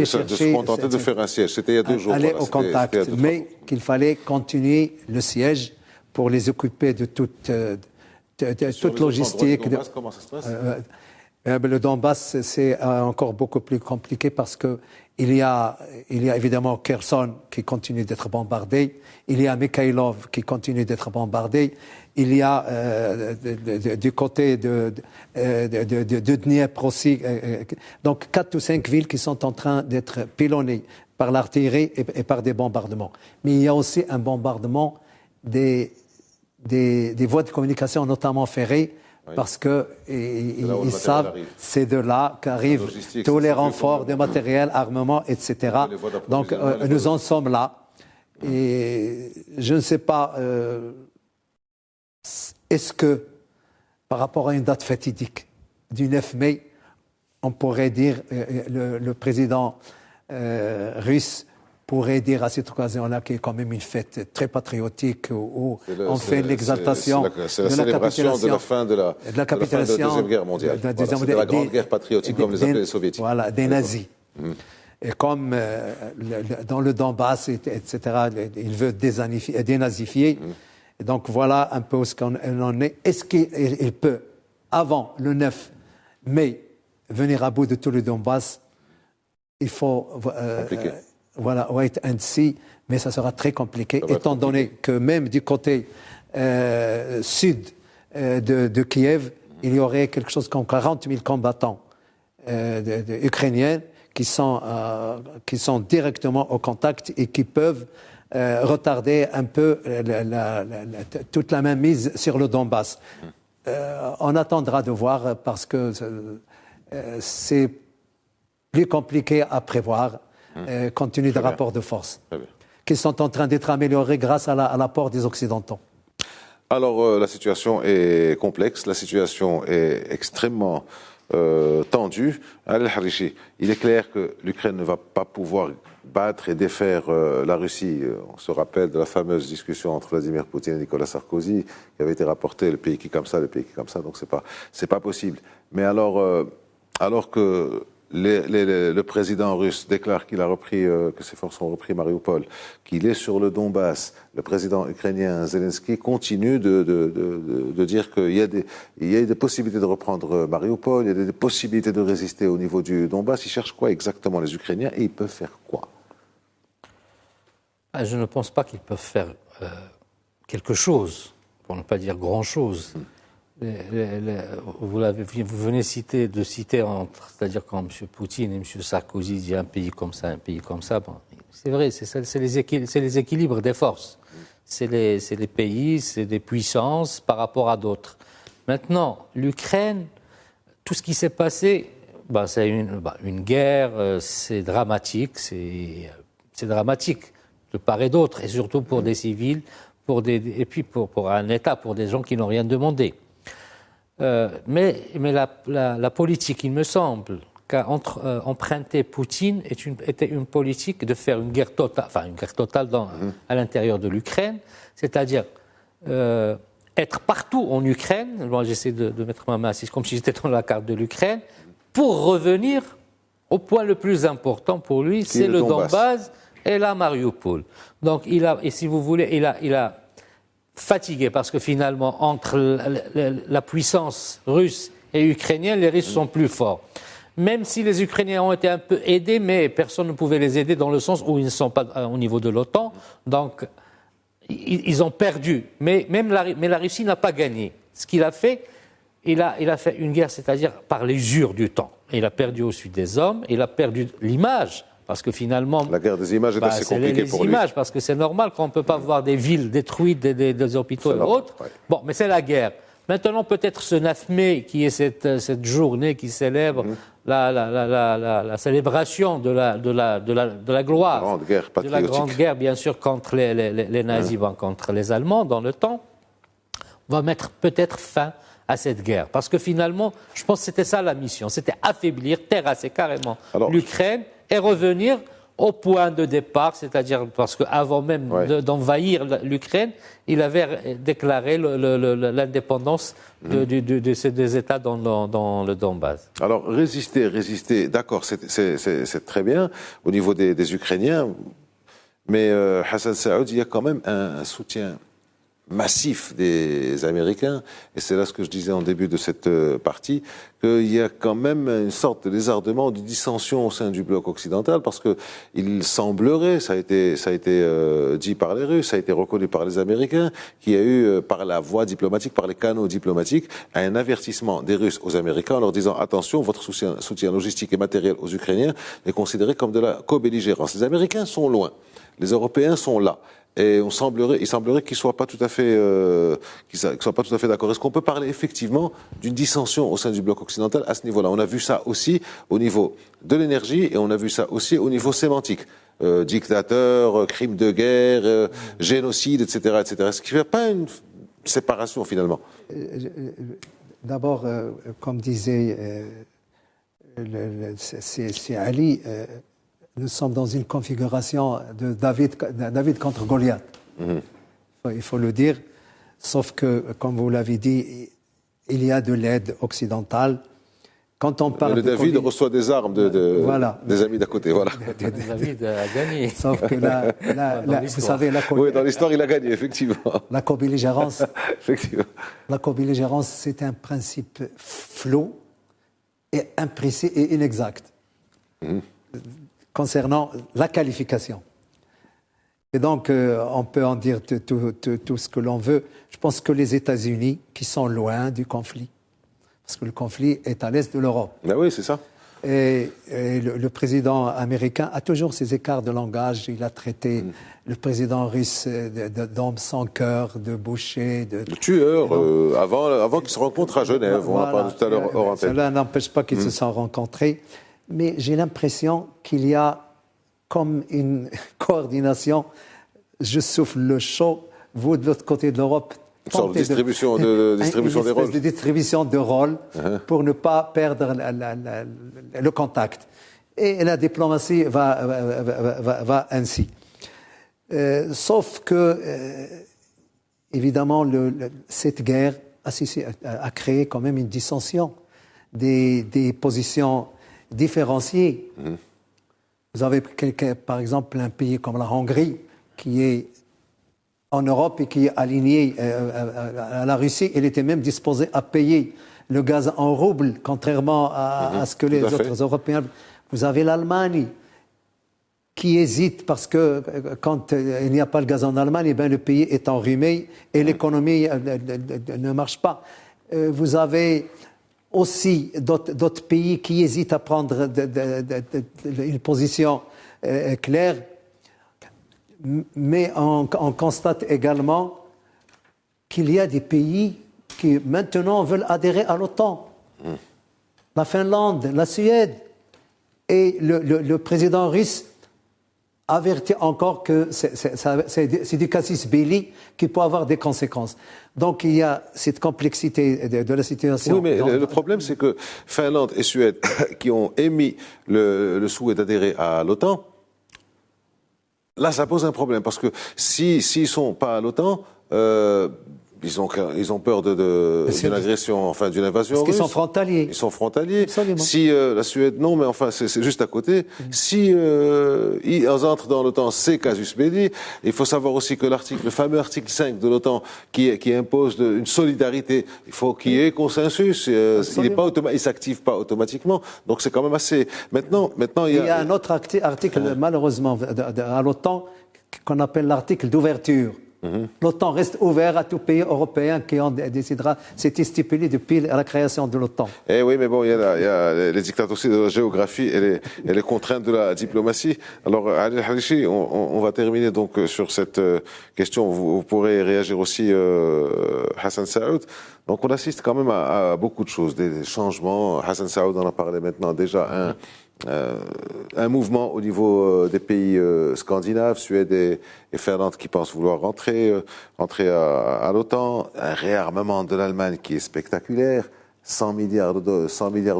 chercher... De se contenter de faire un siège. C'était il y a 2 jours. Aller au contact, mais qu'il fallait continuer le siège pour les occuper de toute logistique. Le Donbass, comment ça se passe? Le Donbass, c'est encore beaucoup plus compliqué parce que il y a évidemment Kherson qui continue d'être bombardé, il y a Mikhailov qui continue d'être bombardé, il y a du côté de Dniepr aussi, donc 4 ou 5 villes qui sont en train d'être pilonnées par l'artillerie et par des bombardements. Mais il y a aussi un bombardement des voies de communication, notamment ferrées, parce que ils savent, c'est de là qu'arrivent tous les renforts de matériel, armement, etc. Donc nous en sommes là. Et je ne sais pas, est-ce que par rapport à une date fatidique du 9 mai, on pourrait dire, le président russe pourrait dire à cette occasion-là qu'il y a quand même une fête très patriotique où on fait l'exaltation c'est la célébration de la fin de la Deuxième Guerre mondiale. C'était la grande guerre patriotique, comme les appelaient les soviétiques. Voilà, des nazis. Et comme dans le Donbass, etc., il veut dénazifier. Et donc voilà un peu ce qu'on en est. Est-ce qu'il peut, avant le 9 mai, venir à bout de tout le Donbass? Il faut... Voilà, wait and see, mais ça sera très compliqué, étant donné que même du côté sud de Kiev, il y aurait quelque chose comme 40 000 combattants ukrainiens qui sont directement au contact et qui peuvent retarder un peu toute la mainmise sur le Donbass. On attendra de voir parce que c'est plus compliqué à prévoir. Compte tenu des rapports de force qui sont en train d'être améliorés grâce à l'apport des Occidentaux. Alors, la situation est complexe, la situation est extrêmement tendue. Al-Harishi, il est clair que l'Ukraine ne va pas pouvoir battre et défaire la Russie. On se rappelle de la fameuse discussion entre Vladimir Poutine et Nicolas Sarkozy, qui avait été rapporté, le pays qui comme ça, le pays qui comme ça, donc c'est pas possible. Mais alors que le président russe déclare qu'il a repris, que ses forces ont repris Mariupol, qu'il est sur le Donbass. Le président ukrainien Zelensky continue de dire qu'il y a des possibilités de reprendre Mariupol, il y a des possibilités de résister au niveau du Donbass. Ils cherchent quoi exactement, les Ukrainiens, et ils peuvent faire quoi? Je ne pense pas qu'ils peuvent faire quelque chose, pour ne pas dire grand-chose. Vous venez de citer c'est-à-dire quand M. Poutine et M. Sarkozy disent un pays comme ça, bon, c'est vrai, c'est les équilibres des forces. C'est les pays, c'est des puissances par rapport à d'autres. Maintenant, l'Ukraine, tout ce qui s'est passé, c'est une guerre, c'est dramatique, c'est dramatique de part et d'autre, et surtout pour des civils, et puis pour un État, pour des gens qui n'ont rien demandé. Mais la politique, il me semble, qu'a emprunté Poutine était une politique de faire une guerre totale à l'intérieur de l'Ukraine, c'est-à-dire être partout en Ukraine. Moi, j'essaie de mettre ma main assise comme si j'étais dans la carte de l'Ukraine, pour revenir au point le plus important pour lui, c'est le Donbass et la Mariupol. Donc, et si vous voulez, il a fatigué, parce que finalement, entre la puissance russe et ukrainienne, les Russes sont plus forts. Même si les Ukrainiens ont été un peu aidés, mais personne ne pouvait les aider dans le sens où ils ne sont pas au niveau de l'OTAN. Donc, ils ont perdu. Mais la Russie n'a pas gagné. Ce qu'il a fait, il a fait une guerre, c'est-à-dire par l'usure du temps. Il a perdu au sud des hommes, il a perdu l'image, parce que finalement... La guerre des images est assez compliquée pour lui. Les images, parce que c'est normal qu'on ne peut pas voir des villes détruites, des hôpitaux et autres. Ouais. Bon, mais c'est la guerre. Maintenant, peut-être ce 9 mai, qui est cette journée qui célèbre la célébration de la gloire, de la grande guerre, bien sûr, contre les nazis, contre les Allemands dans le temps, va mettre peut-être fin à cette guerre. Parce que finalement, je pense que c'était ça la mission, c'était affaiblir, terrasser carrément l'Ukraine et revenir au point de départ, c'est-à-dire parce qu'avant même d'envahir l'Ukraine, il avait déclaré l'indépendance des États dans le Donbass. Alors, résister, d'accord, c'est très bien au niveau des Ukrainiens, mais Hassan Saoud, il y a quand même un soutien massif des Américains, et c'est là ce que je disais en début de cette partie, qu'il y a quand même une sorte de désardement, de dissension au sein du bloc occidental, parce que il semblerait, ça a été dit par les Russes, ça a été reconnu par les Américains, qu'il y a eu par la voie diplomatique, par les canaux diplomatiques, un avertissement des Russes aux Américains en leur disant attention, votre soutien logistique et matériel aux Ukrainiens est considéré comme de la co-belligérance. Les Américains sont loin, les Européens sont là. Et il semblerait qu'ils soient pas tout à fait, d'accord. Est-ce qu'on peut parler effectivement d'une dissension au sein du bloc occidental à ce niveau-là? On a vu ça aussi au niveau de l'énergie et on a vu ça aussi au niveau sémantique. Dictateur, crime de guerre, génocide, etc., etc. Est-ce qu'il n'y a pas une séparation finalement? D'abord, comme disait c'est Ali, nous sommes dans une configuration de David contre Goliath. Il faut le dire. Sauf que, comme vous l'avez dit, il y a de l'aide occidentale. Quand on parle David reçoit des armes des amis d'à côté. Voilà. David a gagné. Sauf que vous savez, oui, dans l'histoire, il a gagné, effectivement. La co-belligérance, effectivement. La co-belligérance, c'est un principe flou et imprécis et inexact. Concernant la qualification. Et donc, on peut en dire tout ce que l'on veut. Je pense que les États-Unis, qui sont loin du conflit, parce que le conflit est à l'est de l'Europe. Ben oui, c'est ça. Et le président américain a toujours ses écarts de langage. Il a traité le président russe d'homme sans cœur, de boucher, de tueur, avant qu'ils se rencontrent à Genève. On en parle tout à l'heure hors antenne. Cela n'empêche pas qu'ils se sont rencontrés. Mais j'ai l'impression qu'il y a comme une coordination. Je souffle le chaud, vous de l'autre côté de l'Europe. Une sorte de distribution des rôles. De distribution de rôles pour ne pas perdre le contact. Et la diplomatie va ainsi. Sauf que, évidemment, cette guerre a créé quand même une dissension des positions différenciés. Vous avez par exemple un pays comme la Hongrie qui est en Europe et qui est aligné à la Russie. Elle était même disposée à payer le gaz en roubles, contrairement à ce que les autres Européens. Vous avez l'Allemagne qui hésite parce que quand il n'y a pas le gaz en Allemagne, eh bien, le pays est enrhumé et l'économie ne marche pas. Vous avez aussi d'autres pays qui hésitent à prendre une position claire, mais on constate également qu'il y a des pays qui maintenant veulent adhérer à l'OTAN. La Finlande, la Suède, et le président russe avertit encore que c'est du casus belli qui peut avoir des conséquences. Donc il y a cette complexité de la situation. Oui, mais le problème, c'est que Finlande et Suède, qui ont émis le souhait d'adhérer à l'OTAN, là, ça pose un problème, parce que s'ils sont pas à l'OTAN, ils ont peur d'une agression, enfin d'une invasion russe. Parce qu'ils sont frontaliers. Ils sont frontaliers. Absolument. Si la Suède, non, mais enfin, c'est juste à côté. Si ils entrent dans l'OTAN, c'est casus belli. Il faut savoir aussi que le fameux article 5 de l'OTAN, qui impose une solidarité, il faut qu'il y ait consensus. Il s'active pas automatiquement. Donc c'est quand même assez. Maintenant, il y a un autre article, malheureusement, à l'OTAN, qu'on appelle l'article d'ouverture. L'OTAN reste ouvert à tout pays européen qui en décidera. C'était stipulé depuis la création de l'OTAN. Eh oui, mais bon, il y a les dictats aussi de la géographie et les contraintes de la diplomatie. Alors, Ali Harichi, on va terminer donc sur cette question. Vous pourrez réagir aussi, Hassan Saoud. Donc, on assiste quand même à beaucoup de choses, des changements. Hassan Saoud en a parlé maintenant déjà. Un mouvement au niveau des pays scandinaves, Suède et Finlande, qui pensent vouloir rentrer à l'OTAN, un réarmement de l'Allemagne qui est spectaculaire, 100 milliards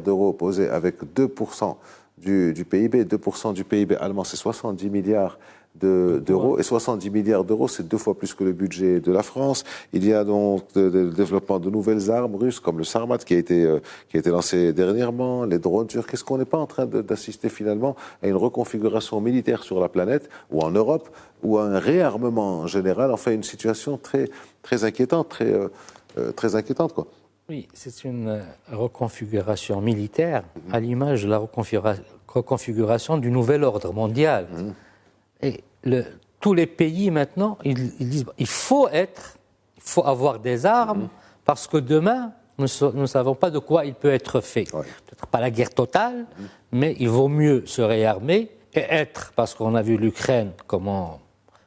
d'euros posés avec 2% du PIB. 2% du PIB allemand, c'est 70 milliards d'euros, et 70 milliards d'euros, c'est 2 fois plus que le budget de la France. Il y a donc le développement de nouvelles armes russes, comme le Sarmat qui a été lancé dernièrement, les drones turcs. Est-ce qu'on n'est pas en train d'assister finalement à une reconfiguration militaire sur la planète, ou en Europe, ou à un réarmement général, enfin une situation très, très inquiétante, très inquiétante, quoi. Oui, c'est une reconfiguration militaire à l'image de la reconfiguration du nouvel ordre mondial. Et tous les pays maintenant, ils disent il faut avoir des armes parce que demain, nous ne savons pas de quoi il peut être fait. Ouais. Peut-être pas la guerre totale, mais il vaut mieux se réarmer et parce qu'on a vu l'Ukraine, comment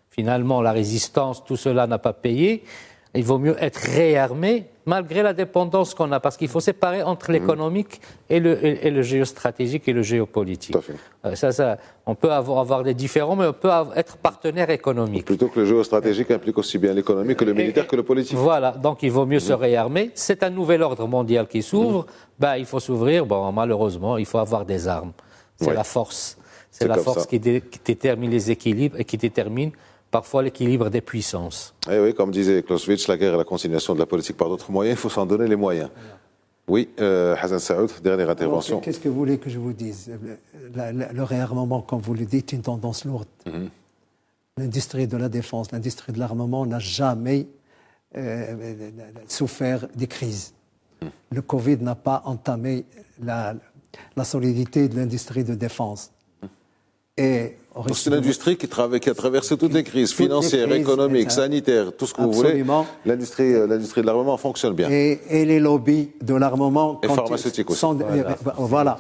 finalement la résistance, tout cela n'a pas payé. Il vaut mieux être réarmé malgré la dépendance qu'on a, parce qu'il faut séparer entre l'économique et le géostratégique et le géopolitique. Tout à fait. On peut avoir des différends, mais on peut être partenaire économique. Plutôt que le géostratégique implique aussi bien l'économique que le militaire que le politique. Voilà, donc il vaut mieux se réarmer. C'est un nouvel ordre mondial qui s'ouvre. Il faut s'ouvrir. Bon, malheureusement, il faut avoir des armes. C'est la force. C'est la force qui détermine les équilibres et qui détermine parfois l'équilibre des puissances. Eh oui, comme disait Clausewitz, la guerre est la continuation de la politique par d'autres moyens, il faut s'en donner les moyens. Oui, Hassan Saoud, dernière intervention. Qu'est-ce que vous voulez que je vous dise ? Le réarmement, comme vous le dites, est une tendance lourde. L'industrie de la défense, l'industrie de l'armement n'a jamais souffert des crises. Le Covid n'a pas entamé la solidité de l'industrie de défense. C'est une industrie qui a traversé toutes les crises financières, économiques, sanitaires, tout ce que vous voulez. L'industrie de l'armement fonctionne bien. Et les lobbies de l'armement... Et pharmaceutiques aussi. Voilà.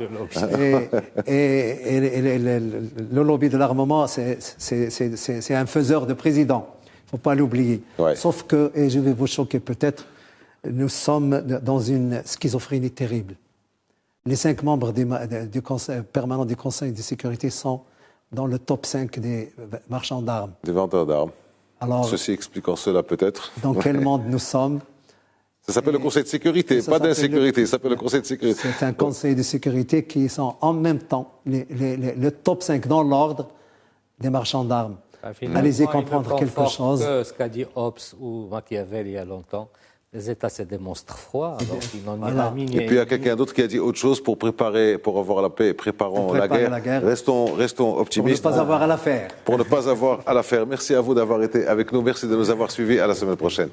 Et le lobby de l'armement, c'est un faiseur de président. Il ne faut pas l'oublier. Ouais. Sauf que, et je vais vous choquer peut-être, nous sommes dans une schizophrénie terrible. Les 5 membres du conseil permanent du Conseil de sécurité sont dans le top 5 des marchands d'armes. Des vendeurs d'armes. Alors, ceci expliquant cela peut-être. Dans quel monde nous sommes? Ça s'appelle le Conseil de sécurité, pas d'insécurité, ça s'appelle le Conseil de sécurité. C'est un Conseil de sécurité qui sont en même temps le top 5 dans l'ordre des marchands d'armes. Allez-y comprendre quelque chose. Que ce qu'a dit Hobbes ou Machiavel il y a longtemps. Les États se démontrent froids. Et puis il y a quelqu'un d'autre qui a dit autre chose pour avoir la paix, préparons la guerre. Restons optimistes. Pour ne pas avoir à la faire. Pour ne pas avoir à la faire. Merci à vous d'avoir été avec nous. Merci de nous avoir suivis. À la semaine prochaine.